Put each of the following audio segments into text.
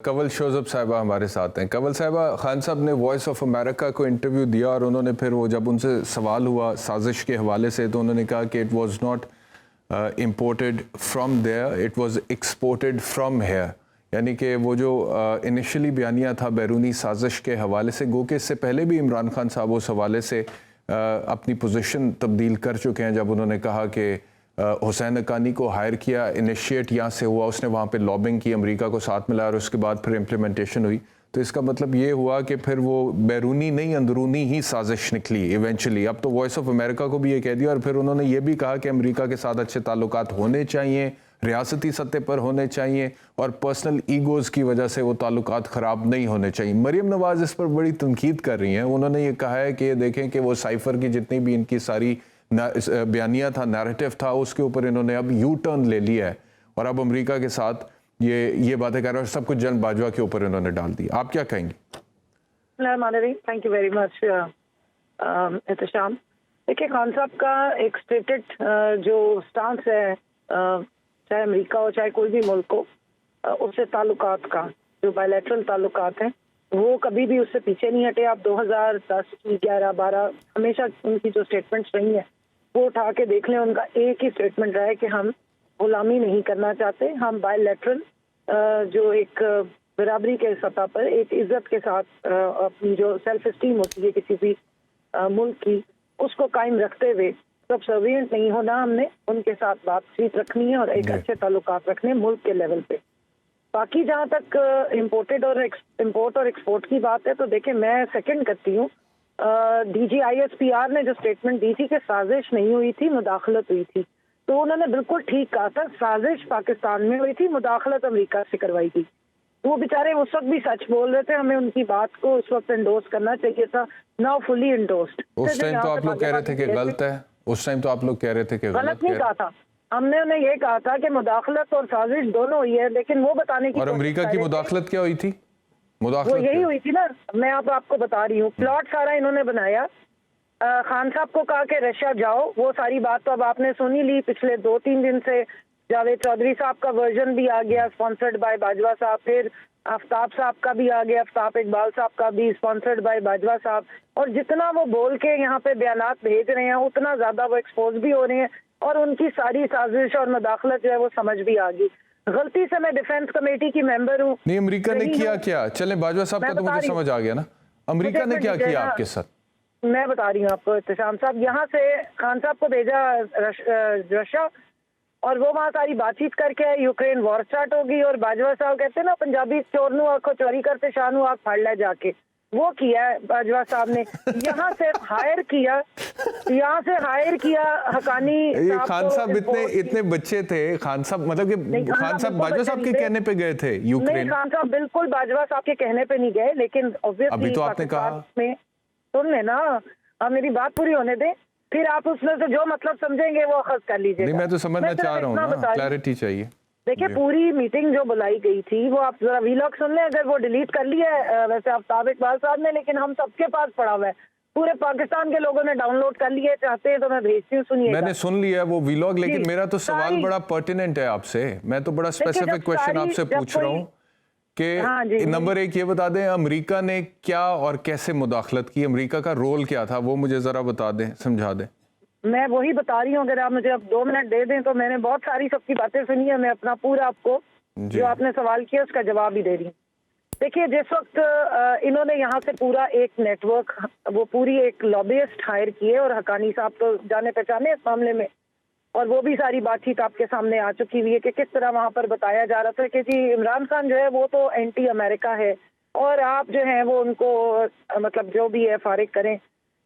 कंवल शोज़ब साहिबा हमारे साथ हैं। कंवल साहिबा, खान साहब ने वॉइस ऑफ अमेरिका को इंटरव्यू दिया और उन्होंने फिर वो जब उनसे सवाल हुआ साजिश के हवाले से तो उन्होंने कहा कि it was not imported from there, it was exported from here. यानी कि वो जो इनिशियली बयानिया था बैरूनी साजिश के हवाले से, गो कि इससे पहले भी इमरान खान साहब उस हवाले से अपनी पोजीशन तब्दील कर चुके हैं जब उन्होंने कहा कि हुसैन हक्कानी को हायर किया, इनिशिएट यहाँ से हुआ, उसने वहाँ पे लॉबिंग की, अमेरिका को साथ मिलाया और उसके बाद फिर इम्प्लीमेंटेशन हुई। तो इसका मतलब ये हुआ कि फिर वो बैरूनी नहीं अंदरूनी ही साजिश निकली इवेंचुअली। अब तो वॉइस ऑफ अमेरिका को भी ये कह दिया और फिर उन्होंने ये भी कहा कि अमेरिका के साथ अच्छे ताल्लुकात होने चाहिए, रियासती सतह पर होने चाहिए और पर्सनल ईगोज़ की वजह से वो ताल्लुकात ख़राब नहीं होने चाहिए। मरीम नवाज़ इस पर बड़ी तनकीद कर रही हैं। उन्होंने ये कहा है कि देखें कि वो साइफ़र की जितनी भी इनकी सारी बयानिया था, नैरेटिव था, उसके ऊपर इन्होंने अब यू टर्न ले लिया है और अब अमेरिका के साथ ये बातें कर रहे हैं और सब कुछ जन बाजवा के ऊपर इन्होंने डाल दी। आप क्या कहेंगे? Thank you very much Ehtesham. देखिए, खान साहब का एक स्टेटेड जो स्टांस है, चाहे अमेरिका हो चाहे कोई भी मुल्क हो, उससे ताल्लुकात का जो बायलैटरल ताल्लुकात हैं वो कभी भी उससे पीछे नहीं हटे। आप 2010 की 11, 12 हमेशा उनकी जो स्टेटमेंट्स रही हैं वो उठा के देख लें। उनका एक ही स्टेटमेंट रहा है कि हम गुलामी नहीं करना चाहते, हम बायलैटरल जो एक बराबरी के सतह पर एक इज्जत के साथ अपनी जो सेल्फ इस्टीम होती है किसी भी मुल्क की, उसको कायम रखते हुए सबसर्विएंट नहीं होना, हमने उनके साथ बातचीत रखनी है और एक अच्छे ताल्लुकात रखने मुल्क के लेवल पे। बाकी जहाँ तक इम्पोर्ट और एक्सपोर्ट की बात है तो देखिए, मैं सेकंड करती हूँ DGISPR ने जो स्टेटमेंट दी थी कि साजिश नहीं हुई थी, मुदाखलत हुई थी, तो उन्होंने बिल्कुल ठीक कहा था। साजिश पाकिस्तान में हुई थी, मुदाखलत अमेरिका से करवाई थी। वो बेचारे उस वक्त भी सच बोल रहे थे, हमें उनकी बात को उस वक्त एंडोर्स करना चाहिए था। Now fully endorsed. उस टाइम तो आप लोग कह रहे थे कि गलत है, उस टाइम तो आप लोग कह रहे थे कि गलत नहीं कहा था। हमने उन्हें ये कहा था कि मुदाखलत और साजिश दोनों हुई है, लेकिन वो बताने की और अमेरिका की मुदाखलत क्या हुई थी? वो यही हुई थी ना, मैं आपको बता रही हूँ। प्लॉट सारा इन्होंने बनाया। खान साहब को कहा कि रशिया जाओ, वो सारी बात तो अब आपने सुनी ली पिछले 2-3 दिन से। जावेद चौधरी साहब का वर्जन भी आ गया स्पॉन्सर्ड बाय बाजवा साहब, फिर आफ्ताब साहब का भी आ गया, आफ्ताब इकबाल साहब का भी स्पॉन्सर्ड बाय बाजवा साहब। और जितना वो बोल के यहाँ पे बयानात भेज रहे हैं उतना ज्यादा वो एक्सपोज भी हो रहे हैं और उनकी सारी साजिश और मुदाखलत जो है वो समझ भी आ गई। गलती से मैं डिफेंस कमेटी की मेंबर हूँ। नहीं, अमेरिका ने किया क्या? चले, बाजवा साहब का तो मुझे समझ आ गया ना, अमेरिका ने क्या किया आपके साथ? मैं बता रही हूँ आपको एहतशाम साहब। यहाँ से खान साहब को भेजा रशिया और वो वहाँ सारी बातचीत करके यूक्रेन वॉर स्टार्ट होगी और बाजवा साहब कहते हैं ना पंजाबी, चोर नू आखो चोरी करते, शाह नू आख फाड़ ले जाके। वो किया है बाजवा साहब ने। यहाँ से हायर किया हकानी। खान साहब इतने बच्चे थे, खान साहब मतलब कि खान साहब बाजवा साहब के कहने पे गए थे यूक्रेन? नहीं, खान साहब बिल्कुल बाजवा साहब के कहने पे नहीं गए, लेकिन ऑब्वियसली अभी तो आपने कहा में सुन लेना, अब मेरी बात पूरी होने दें, फिर आप उसमें से जो मतलब समझेंगे वो अखज़ कर लीजिए। नहीं, मैं तो समझना चाह रहा हूँ ना, क्लैरिटी चाहिए। देखिए, पूरी मीटिंग जो बुलाई गई थी वो आप जरा वीलॉग सुन लें। अगर वो डिलीट कर लिया है वैसे आफ्ताब इकबाल साहब ने, लेकिन हम सबके पास पड़ा हुआ है, पूरे पाकिस्तान के लोगों ने डाउनलोड कर लिए। चाहते हैं तो मैं भेजती हूँ, सुनिए। मैंने सुन लिया वो वीलॉग, लेकिन मेरा तो सवाल बड़ा पर्टिनेंट है आपसे। मैं तो बड़ा स्पेसिफिक क्वेश्चन आपसे पूछ रहा हूँ कि नंबर 1 ये बता दें, अमेरिका ने क्या और कैसे मुदाखलत की? अमेरिका का रोल क्या था वो मुझे जरा बता दें, समझा दें। मैं वही बता रही हूँ, अगर आप मुझे अब 2 मिनट दे दें तो। मैंने बहुत सारी सबकी बातें सुनी है, मैं अपना पूरा आपको जो आपने सवाल किया उसका जवाब ही दे रही हूँ। देखिए, जिस वक्त इन्होंने यहाँ से पूरा एक नेटवर्क, वो पूरी एक लॉबियस्ट हायर किए और हकानी साहब तो जाने पहचाने इस मामले में, और वो भी सारी बातचीत आपके सामने आ चुकी हुई है कि किस तरह वहां पर बताया जा रहा था कि जी इमरान खान जो है वो तो एंटी अमेरिका है और आप जो है वो उनको मतलब जो भी है फारिग करें।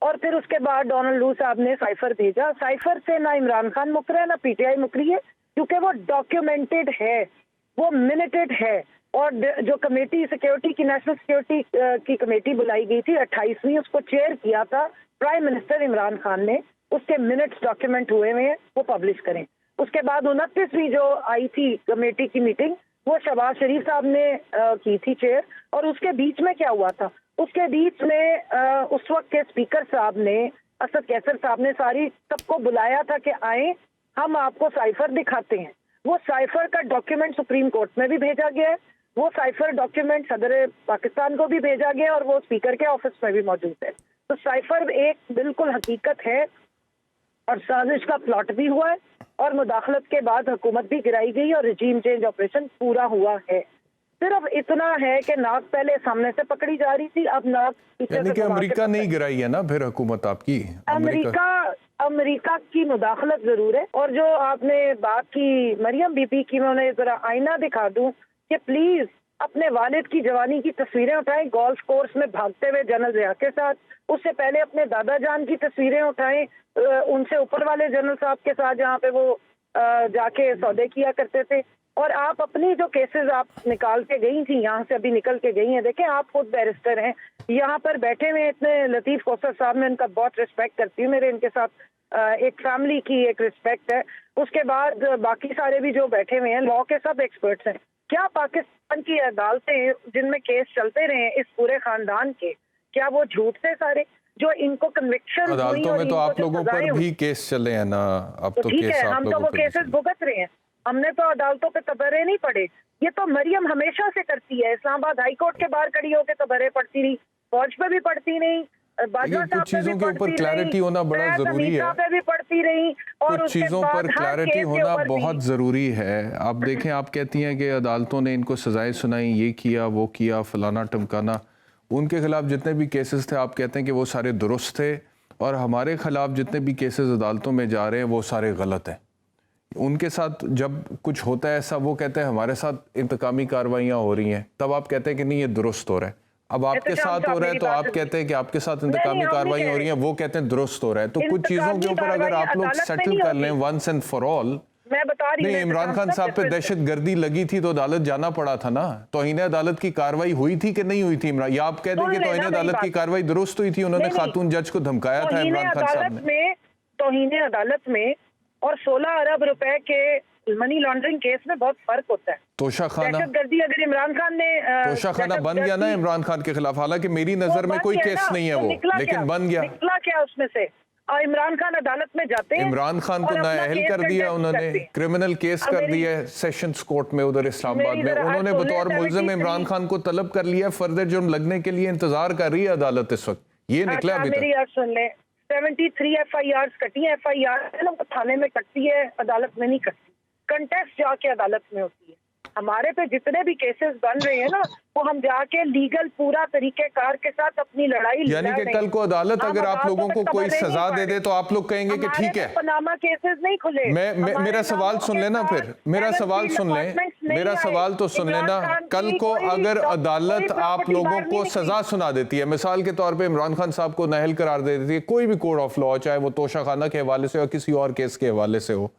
और फिर उसके बाद डोनाल्ड लू साहब ने साइफर भेजा। साइफर से ना इमरान खान मुकर है ना PTI मुकरी है, क्योंकि वो डॉक्यूमेंटेड है, वो मिनटेड है। और जो कमेटी सिक्योरिटी की, नेशनल सिक्योरिटी की कमेटी बुलाई गई थी 28वीं, उसको चेयर किया था प्राइम मिनिस्टर इमरान खान ने। उसके मिनट्स डॉक्यूमेंट हुए हैं, वो पब्लिश करें। उसके बाद 29वीं जो आई थी कमेटी की मीटिंग, वो शहबाज शरीफ साहब ने की थी चेयर। और उसके बीच में क्या हुआ था? उसके बीच में उस वक्त के स्पीकर साहब ने, असद कैसर साहब ने, सारी सबको बुलाया था कि आए, हम आपको साइफर दिखाते हैं। वो साइफर का डॉक्यूमेंट सुप्रीम कोर्ट में भी भेजा गया है वो साइफर डॉक्यूमेंट सदर पाकिस्तान को भी भेजा गया और वो स्पीकर के ऑफिस में भी मौजूद है। तो साइफर एक बिल्कुल हकीकत है और साजिश का प्लॉट भी हुआ है और मुदाखलत के बाद हुकूमत भी गिराई गई और रिजीम चेंज ऑपरेशन पूरा हुआ है। सिर्फ इतना है कि नाक पहले सामने से पकड़ी जा रही थी, अब नाक पीछे यानी से कि घुमा के अमेरिका नहीं गिराई है ना फिर हुकूमत आपकी? अमेरिका की मुदाखलत जरूर है। और जो आपने बात की मरियम बीबी की, मैं उन्हें जरा आईना दिखा दूं कि प्लीज अपने वालिद की जवानी की तस्वीरें उठाएं, गोल्फ कोर्स में भागते हुए जनरल ज़िया के साथ। उससे पहले अपने दादा जान की तस्वीरें उठाएं, उनसे ऊपर वाले जनरल साहब के साथ जहाँ पे वो जाके सौदे किया करते थे। और आप अपनी जो केसेस आप निकाल के गई थी, यहाँ से अभी निकल के गई हैं, देखें आप खुद बैरिस्टर हैं, यहाँ पर बैठे हुए इतने लतीफ खोसर साहब, मैं उनका बहुत रिस्पेक्ट करती हूँ, मेरे इनके साथ एक फैमिली की एक रिस्पेक्ट है। उसके बाद बाकी सारे भी जो बैठे हुए हैं लॉ के सब एक्सपर्ट्स हैं। क्या पाकिस्तान की अदालतें जिनमें केस चलते रहे इस पूरे खानदान के, क्या वो झूठ थे सारे? जो इनको कन्विक्शन अदालतों में तो आप लोगों पर भी केस चले हैं ना, अब तो ठीक केस है, आप हम तो लोगों वो पे केसेस भुगत रहे हैं, हमने तो अदालतों पे तबर्रे नहीं पड़े। ये तो मरियम हमेशा से करती है, इस्लामाबाद हाई कोर्ट के बाहर खड़ी होकर तबर्रे पढ़ती रही, फौज पे भी पढ़ती नहीं, कुछ चीजों के ऊपर क्लैरिटी होना बड़ा जरूरी है, पे भी पढ़ती रही, और कुछ चीजों पर क्लैरिटी होना बहुत जरूरी है। आप देखें, आप कहती हैं कि अदालतों ने इनको सजाएं सुनाई, ये किया वो किया, फलाना टमकाना। उनके खिलाफ जितने भी केसेस थे आप कहते हैं कि वो सारे दुरुस्त थे, और हमारे खिलाफ जितने भी केसेस अदालतों में जा रहे हैं वो सारे गलत हैं। उनके साथ जब कुछ होता है ऐसा, वो कहते हैं हमारे साथ इंतकामी कार्रवाइयाँ हो रही हैं, तब आप कहते हैं कि नहीं ये दुरुस्त हो रहा है। अब आपके साथ हो रहा है तो आप कहते हैं कि आपके साथ इंतकामी कार्रवाई हो रही है, वो कहते हैं दुरुस्त हो रहा है। तो कुछ चीजों के ऊपर अगर आप लोग सेटल कर लें वंस एंड फॉर ऑल। मैं बता रही हूं, नहीं, इमरान खान साहब पे दहशतगर्दी लगी थी तो अदालत जाना पड़ा था ना। तौहीन अदालत की कार्रवाई हुई थी कि नहीं हुई थी इमरान? या आप कह दें कि तौहीन अदालत की कार्रवाई दुरुस्त हुई थी, उन्होंने खातून जज को धमकाया था इमरान खान साहब ने? तौहीन अदालत में और 16 अरब रुपए के मनी लॉन्ड्रिंग केस में बहुत फर्क होता है। तोशाखाना, दहशतगर्दी अगर इमरान खान ने तोशाखाना बन गया ना इमरान खान के खिलाफ, हालांकि मेरी नजर में कोई केस नहीं है वो, लेकिन बन गया। निकला क्या उसमें से? और इमरान खान अदालत में जाते हैं, इमरान खान को नाअहल कर दिया उन्होंने, क्रिमिनल केस कर दिया है सेशंस कोर्ट में उधर इस्लामाबाद में। उन्होंने बतौर मुल्जिम इमरान खान को तलब कर लिया, फर्दर जुर्म लगने के लिए इंतजार कर रही है अदालत इस वक्त। ये निकला अभी तक। मेरी बात सुन ले, 73 FIRs कटी है, FIR थाने में कटती है, अदालत में नहीं कटती, कंटेस्ट जाके अदालत में होती है। हमारे पे जितने भी केसेस बन रहे हैं ना, वो हम जाके लीगल पूरा तरीकेकार के साथ अपनी लड़ाई, यानी कि कल को अदालत अगर आप लोगों को कोई सजा दे दे तो आप लोग कहेंगे कि ठीक है। पनामा केसेस नहीं खुले। मेरा सवाल सुन लेना, फिर मेरा सवाल सुन ले, मेरा सवाल तो सुन लेना। कल को अगर अदालत आप लोगों को सजा सुना देती है, मिसाल के तौर पे इमरान खान साहब को नाअहल करार दे देती है, कोई भी कोड ऑफ लॉ, चाहे वो तोशाखाना के हवाले से हो किसी और केस के हवाले से हो,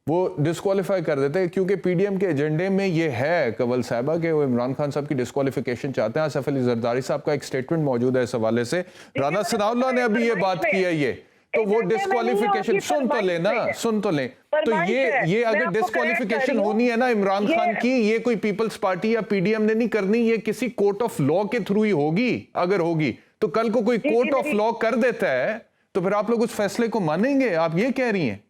वो डिस्क्वालीफाई कर देते हैं, क्योंकि पीडीएम के एजेंडे में ये है कंवल साहिबा के वो इमरान खान साहब की डिस्क्वालिफिकेशन चाहते हैं। आसिफ अली जरदारी साहब का एक स्टेटमेंट मौजूद है इस हवाले से, राना सनाउल्लाह ने अभी ये बात की है। ये तो वो डिस्क्वालिफिकेशन सुन तो लेना, सुन तो लें। तो ये अगर डिस्क्वालिफिकेशन होनी है ना इमरान खान की, ये कोई पीपल्स पार्टी या पीडीएम ने नहीं करनी, ये किसी कोर्ट ऑफ लॉ के थ्रू ही होगी। अगर होगी तो कल को कोई कोर्ट ऑफ लॉ कर देता है तो फिर आप लोग उस फैसले को मानेंगे? आप ये कह रही हैं?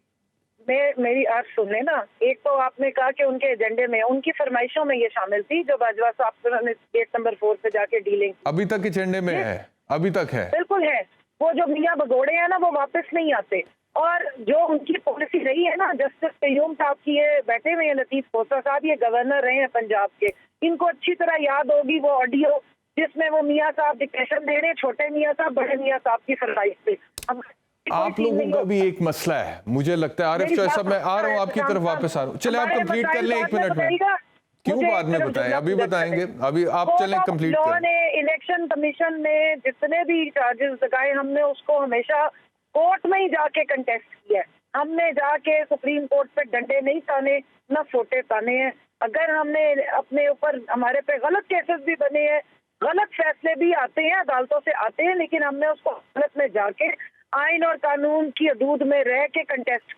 मेरी आज सुन ले ना, एक तो आपने कहा कि उनके एजेंडे में, उनकी फरमाइशों में ये शामिल थी जो बाजवा साहब ने गेट नंबर 4 पे जाके डीलिंग अभी तक एजेंडे में है, अभी तक है, बिल्कुल है। वो जो मियां भगोड़े हैं ना, वो वापस नहीं आते। और जो उनकी पॉलिसी रही है ना, जस्टिस कयूम साहब की, ये बैठे हुए हैं लतीफ खोसर साहब, ये गवर्नर रहे हैं पंजाब के, इनको अच्छी तरह याद होगी वो ऑडियो जिसमें वो मियां साहब डिक्टेशन दे रहे हैं, छोटे मियां साहब बड़े मियां साहब की फरमाइश पे। आप लोगों का भी एक मसला है, मुझे लगता है। आरिफ चौधरी साहब, मैं आ रहा हूँ आपकी तरफ वापस आ रहा हूँ। चले आप कंप्लीट कर लें 1 मिनट में, क्यों बाद में बताएं, अभी बताएंगे, अभी आप चलें कंप्लीट करें। इलेक्शन कमीशन ने जितने भी चार्जेस लगाए, हमने उसको हमेशा कोर्ट में ही जाके कंटेस्ट किया है। हमने जाके सुप्रीम कोर्ट पे डंडे नहीं ताने, न सोटे ताने हैं। अगर हमने अपने ऊपर, हमारे पे गलत केसेस भी बने हैं, गलत फैसले भी आते हैं, अदालतों से आते हैं, लेकिन हमने उसको अदालत में जाके आइन और कानून की हदूद में रह के कंटेस्ट